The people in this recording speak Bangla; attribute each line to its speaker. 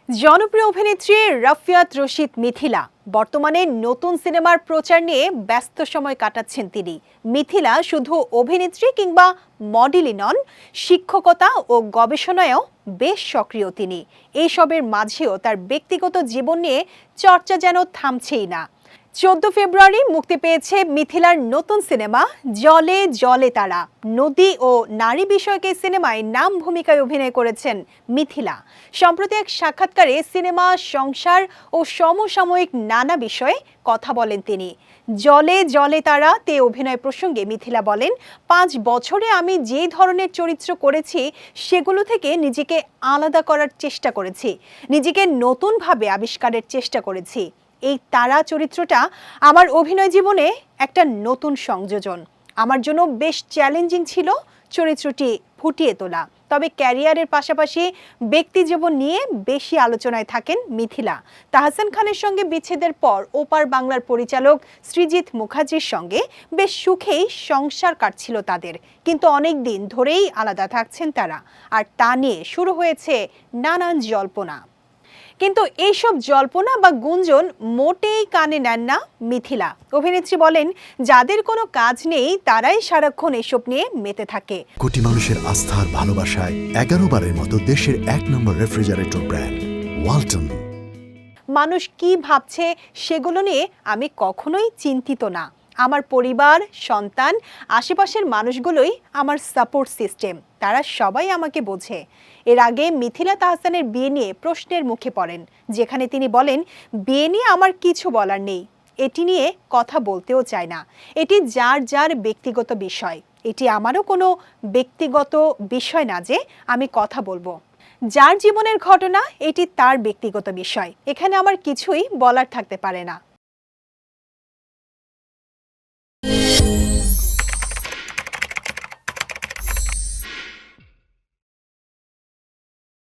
Speaker 1: জনপ্রিয় অভিনেত্রী রাফিয়াত রশিদ মিথিলা বর্তমানে নতুন সিনেমার প্রচার নিয়ে ব্যস্ত সময় কাটাচ্ছেন তিনি। মিথিলা শুধু অভিনেত্রী কিংবা মডেলই নন, শিক্ষকতা ও গবেষণায়ও বেশ সক্রিয় তিনি। এইসবের মাঝেও তার ব্যক্তিগত জীবন নিয়ে চর্চা যেন থামছেই না। 14 ফেব্রুয়ারি মুক্তি পেয়েছে মিথিলার নতুন সিনেমা জলে জলে তারা। নদী ও নারী বিষয়ক এই সিনেমায় নাম ভূমিকায় অভিনয় করেছেন মিথিলা। সম্প্রতি এক সাক্ষাৎকারে সিনেমা, সংসার ও সমসাময়িক নানা বিষয়ে কথা বলেন তিনি। জলে জলে তারা তে অভিনয় প্রসঙ্গে মিথিলা বলেন, 5 বছরে আমি যে ধরনের চরিত্র করেছি সেগুলো থেকে নিজেকে আলাদা করার চেষ্টা করেছি, নিজেকে নতুনভাবে আবিষ্কারের চেষ্টা করেছি। এই তারা চরিত্রটা আমার অভিনয় জীবনে একটা নতুন সংযোজন। আমার জন্য বেশ চ্যালেঞ্জিং ছিল চরিত্রটি ফুটিয়ে তোলা। তবে ক্যারিয়ারের পাশাপাশি ব্যক্তি জীবন নিয়ে বেশি আলোচনায় থাকেন মিথিলা। তাহসান খানের সঙ্গে বিচ্ছেদের পর ওপার বাংলার পরিচালক সৃজিত মুখার্জির সঙ্গে বেশ সুখেই সংসার কাটছিল তাদের, কিন্তু অনেক দিন ধরেই আলাদা থাকছেন তারা, আর তা নিয়ে শুরু হয়েছে নানান জল্পনা। কিন্তু এইসব জল্পনা বা গুঞ্জন মোটেই কানে নেন না মিথিলা। অভিনেত্রী বলেন, যাদের কোনো কাজ নেই তারাই সারাক্ষণ এসব নিয়ে মেতে থাকে।
Speaker 2: কোটি মানুষের আস্থার ভালোবাসায় 11 বারের মতো দেশের 1 নম্বর রেফ্রিজারেটর ব্র্যান্ড ওয়ালটন।
Speaker 1: মানুষ কি ভাবছে সেগুলো নিয়ে আমি কখনোই চিন্তিত না। আমার পরিবার, সন্তান, আশেপাশের মানুষগুলোই আমার সাপোর্ট সিস্টেম। তারা সবাই আমাকে বোঝে। এর আগে মিথিলা তাহসানের বিয়ে নিয়ে প্রশ্নের মুখে পড়েন, যেখানে তিনি বলেন, বিয়ে নিয়ে আমার কিছু বলার নেই, এটি নিয়ে কথা বলতেও চাই না। এটি যার যার ব্যক্তিগত বিষয়। এটি আমারও কোনো ব্যক্তিগত বিষয় না যে আমি কথা বলবো। যার জীবনের ঘটনা, এটি তার ব্যক্তিগত বিষয়। এখানে আমার কিছুই বলার থাকতে পারে না।